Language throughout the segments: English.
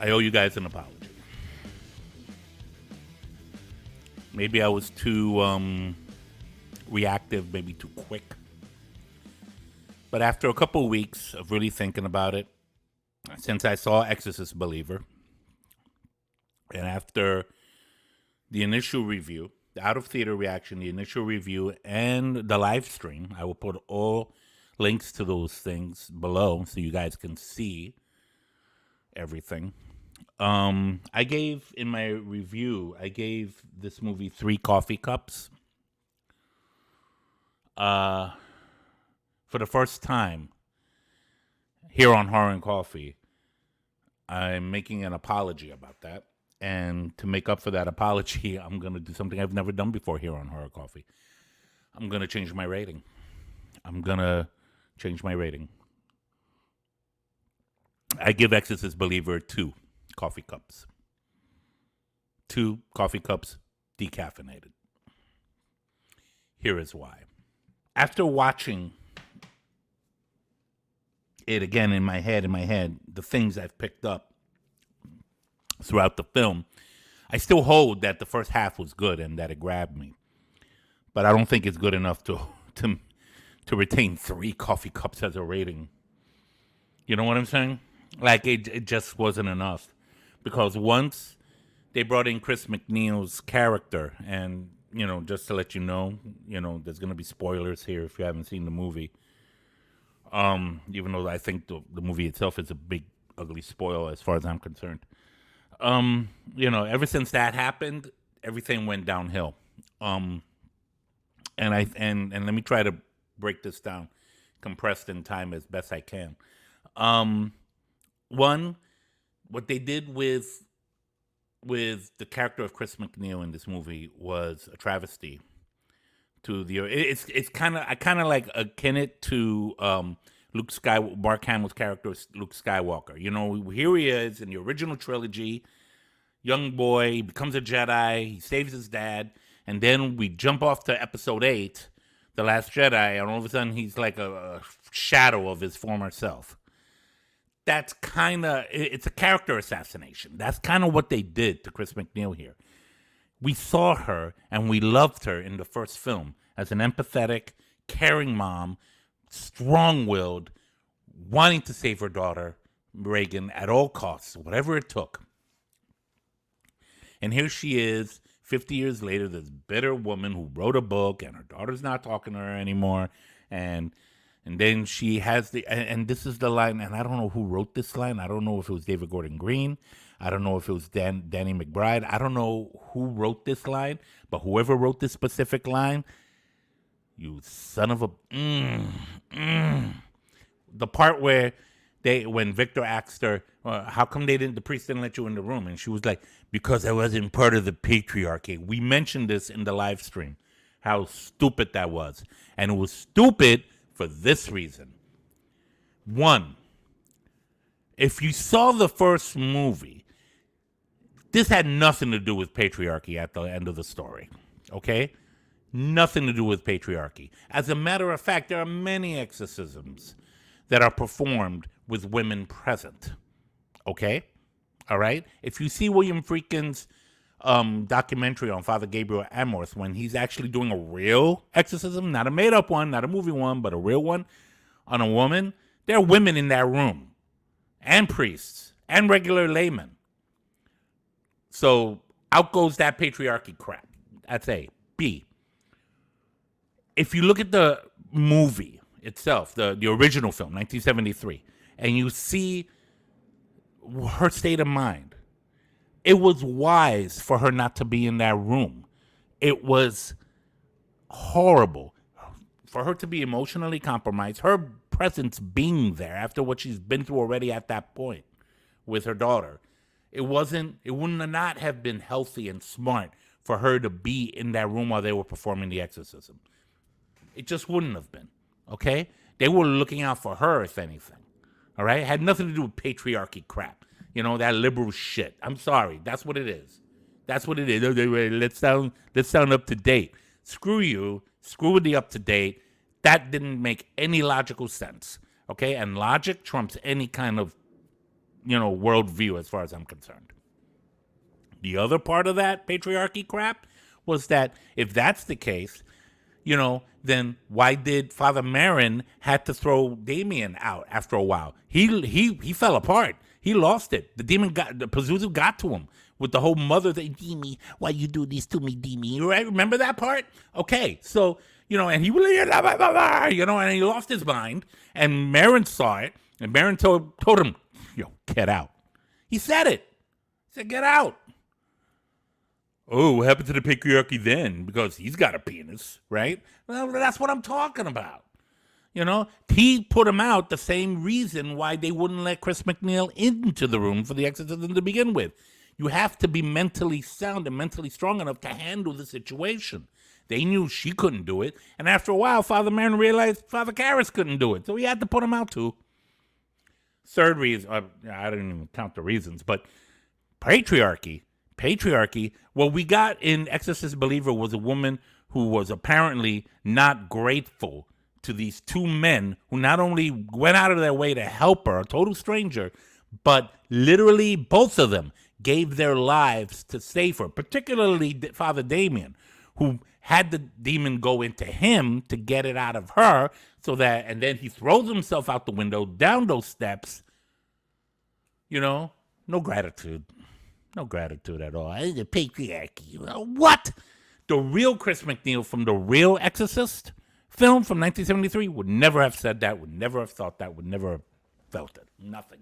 I owe you guys an apology. Maybe I was too reactive, maybe too quick. But after a couple of weeks of really thinking about it, since I saw Exorcist Believer, and after the initial review, the out-of-theater reaction, the initial review, and the live stream, I will put all links to those things below so you guys can see everything. I gave, in my review, I gave this movie 3 coffee cups. For the first time here on Horror and Coffee, I'm making an apology about that. And to make up for that apology, I'm going to do something I've never done before here on Horror Coffee. I'm going to change my rating. I give Exorcist Believer 2 coffee cups. 2 coffee cups decaffeinated. Here is why. After watching it again in my head, the things I've picked up throughout the film, I still hold that the first half was good and that it grabbed me. But I don't think it's good enough to retain 3 coffee cups as a rating. You know what I'm saying? Like, it just wasn't enough. Because once they brought in Chris McNeil's character, and, you know, just to let you know, there's going to be spoilers here if you haven't seen the movie. Even though I think the movie itself is a big, ugly spoiler as far as I'm concerned. Ever since that happened, everything went downhill. And let me try to break this down, compressed in time as best I can. One, what they did with the character of Chris McNeil in this movie was a travesty to the. It's kind of, I kind of like akin it to Mark Hamill's character, Luke Skywalker. You know, here he is in the original trilogy, young boy, he becomes a Jedi, he saves his dad, and then we jump off to Episode 8, The Last Jedi, and all of a sudden he's like a shadow of his former self. That's kind of, it's a character assassination. That's kind of what they did to Chris McNeil here. We saw her and we loved her in the first film as an empathetic, caring mom, strong-willed, wanting to save her daughter, Reagan, at all costs, whatever it took. And here she is, 50 years later, this bitter woman who wrote a book and her daughter's not talking to her anymore. And then she has and this is the line, and I don't know who wrote this line. I don't know if it was David Gordon Green. I don't know if it was Danny McBride. I don't know who wrote this line, but whoever wrote this specific line, you son of a... The part where when Victor asked her, how come the priest didn't let you in the room? And she was like, because I wasn't part of the patriarchy. We mentioned this in the live stream, how stupid that was. And it was stupid for this reason. One, if you saw the first movie, this had nothing to do with patriarchy at the end of the story, okay? Nothing to do with patriarchy. As a matter of fact, there are many exorcisms that are performed with women present, okay? All right? If you see William Friedkin's documentary on Father Gabriel Amorth, when he's actually doing a real exorcism, not a made-up one, not a movie one, but a real one on a woman, there are women in that room, and priests, and regular laymen. So out goes that patriarchy crap. That's A. B. If you look at the movie itself, the original film, 1973, and you see her state of mind, it was wise for her not to be in that room. It was horrible for her to be emotionally compromised. Her presence being there after what she's been through already at that point with her daughter, it wouldn't not have been healthy and smart for her to be in that room while they were performing the exorcism. It just wouldn't have been, okay? They were looking out for her, if anything, all right? It had nothing to do with patriarchy crap. You know, that liberal shit. I'm sorry. That's what it is. That's what it is. Let's sound up to date. Screw you. Screw with the up to date. That didn't make any logical sense. Okay, and logic trumps any kind of, worldview as far as I'm concerned. The other part of that patriarchy crap was that if that's the case, then why did Father Marin had to throw Damien out after a while? He fell apart. He lost it. The Pazuzu got to him with the whole mother thing. Demi, why you do this to me, Demi? Right? Remember that part? Okay, so and he was and he lost his mind. And Marin saw it, and Marin told him, get out. He said it. He said, get out. Oh, what happened to the patriarchy then? Because he's got a penis, right? Well, that's what I'm talking about. He put him out the same reason why they wouldn't let Chris McNeil into the room for the exorcism to begin with. You have to be mentally sound and mentally strong enough to handle the situation. They knew she couldn't do it. And after a while, Father Marin realized Father Karras couldn't do it. So he had to put him out too. Third reason, I didn't even count the reasons, but patriarchy, what we got in Exorcist Believer was a woman who was apparently not grateful to these two men who not only went out of their way to help her, a total stranger, but literally both of them gave their lives to save her, particularly Father Damien, who had the demon go into him to get it out of her, and then he throws himself out the window, down those steps. No gratitude. No gratitude at all. The patriarchy. What? The real Chris McNeil from the real Exorcist film from 1973 would never have said that, would never have thought that, would never have felt it. Nothing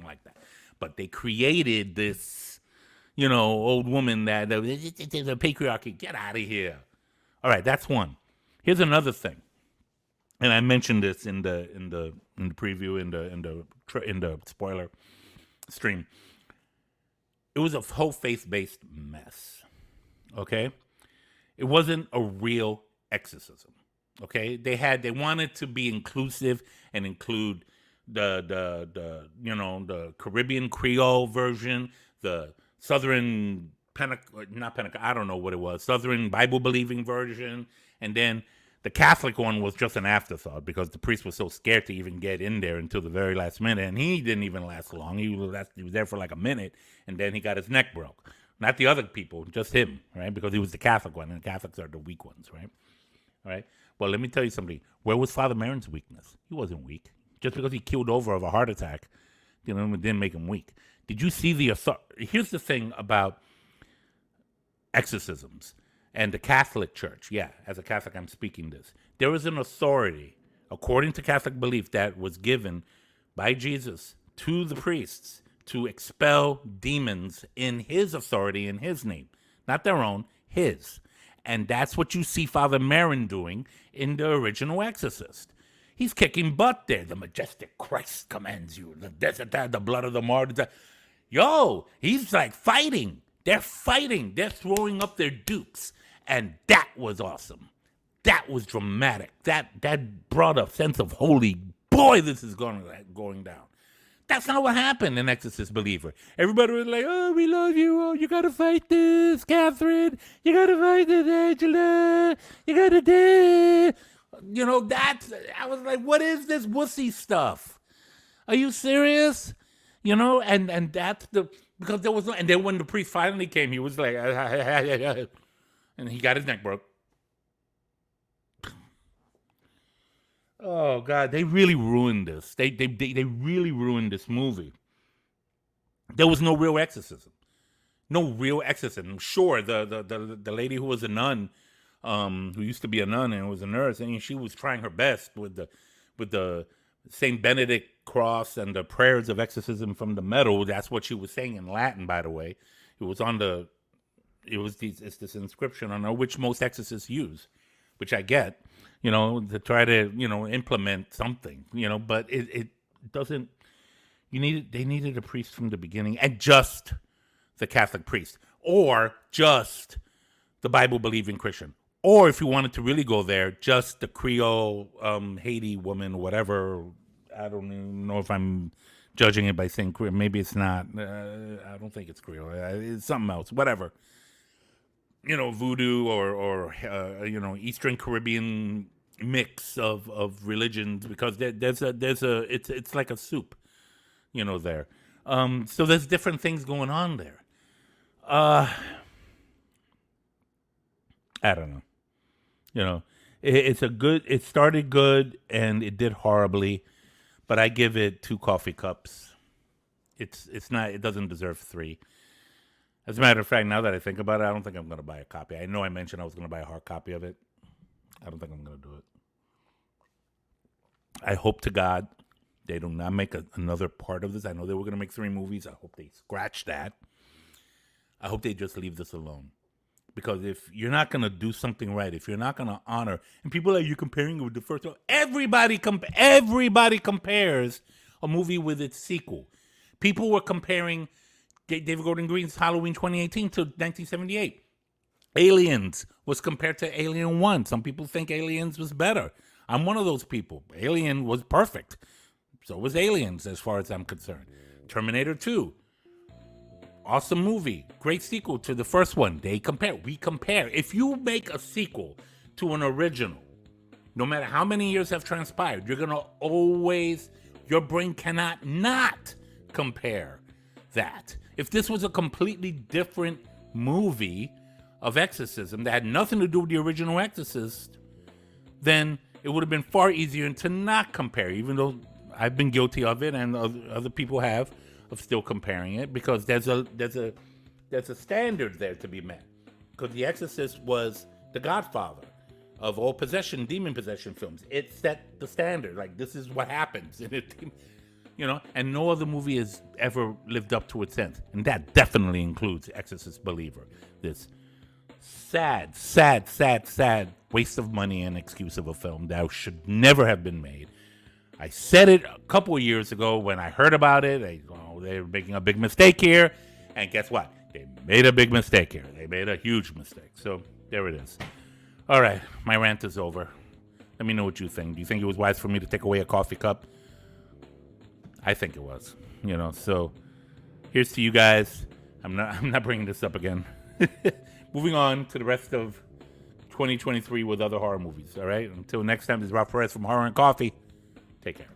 like that. But they created this, old woman that the patriarchy. Get out of here. All right, that's one. Here's another thing, and I mentioned this in the preview in the spoiler stream. It was a whole faith-based mess, okay? It wasn't a real exorcism, okay? They wanted to be inclusive and include the Caribbean Creole version, the Southern I don't know what it was, Southern Bible-believing version, and then the Catholic one was just an afterthought because the priest was so scared to even get in there until the very last minute, and he didn't even last long. He was there for like a minute, and then he got his neck broke. Not the other people, just him, right? Because he was the Catholic one, and the Catholics are the weak ones, right? All right? Well, let me tell you something. Where was Father Marin's weakness? He wasn't weak. Just because he killed over of a heart attack, it didn't make him weak. Did you see the authority? Here's the thing about exorcisms and the Catholic Church. Yeah, as a Catholic, I'm speaking this. There is an authority, according to Catholic belief, that was given by Jesus to the priests to expel demons in his authority, in his name. Not their own, his. And that's what you see Father Marin doing in the original Exorcist. He's kicking butt there. The majestic Christ commands you. The desert, the blood of the martyrs. Yo, he's like fighting. They're fighting. They're throwing up their dukes. And that was awesome. That was dramatic. That brought a sense of holy, boy, this is going down. That's not what happened in Exorcist Believer. Everybody was like, oh, we love you. Oh, you got to fight this, Catherine. You got to fight this, Angela. You got to do. I was like, what is this wussy stuff? Are you serious? And that's because there was no, and then when the priest finally came, he was like, and he got his neck broke. Oh God, they really ruined this. They really ruined this movie. There was no real exorcism. No real exorcism. Sure, the lady who was a nun, who used to be a nun and was a nurse, and she was trying her best with the Saint Benedict cross and the prayers of exorcism from the metal. That's what she was saying in Latin, by the way. It's this inscription on which most exorcists use, which I get, to try to, implement something, but it doesn't. They needed a priest from the beginning, and just the Catholic priest, or just the Bible believing Christian, or if you wanted to really go there, just the Creole Haiti woman, whatever. I don't even know if I'm judging it by saying Creole. Maybe it's not. I don't think it's Creole. It's something else. Whatever. Voodoo or Eastern Caribbean mix of religions, because it's like a soup, there. So there's different things going on there. I don't know. It started good and it did horribly, but I give it 2 coffee cups. It doesn't deserve 3. As a matter of fact, now that I think about it, I don't think I'm going to buy a copy. I know I mentioned I was going to buy a hard copy of it. I don't think I'm going to do it. I hope to God they do not make another part of this. I know they were going to make 3 movies. I hope they scratch that. I hope they just leave this alone. Because if you're not going to do something right, if you're not going to honor, and people are, you comparing it with the first one, everybody compares a movie with its sequel. People were comparing David Gordon Green's Halloween 2018 to 1978. Aliens was compared to Alien 1. Some people think Aliens was better. I'm one of those people. Alien was perfect. So was Aliens, as far as I'm concerned. Terminator 2. Awesome movie. Great sequel to the first one. We compare. If you make a sequel to an original, no matter how many years have transpired, you're going to your brain cannot not compare that. If this was a completely different movie of exorcism that had nothing to do with the original Exorcist, then it would have been far easier to not compare, even though I've been guilty of it and other people have, of still comparing it, because there's a standard there to be met. Because The Exorcist was the godfather of all demon possession films. It set the standard. Like, this is what happens. And no other movie has ever lived up to its end. And that definitely includes Exorcist Believer. This sad waste of money and excuse of a film that should never have been made. I said it a couple of years ago when I heard about it. They're making a big mistake here. And guess what? They made a big mistake here. They made a huge mistake. So there it is. All right. My rant is over. Let me know what you think. Do you think it was wise for me to take away a coffee cup? I think it was. So here's to you guys. I'm not bringing this up again. Moving on to the rest of 2023 with other horror movies. All right. Until next time, this is Rob Perez from Horror and Coffee. Take care.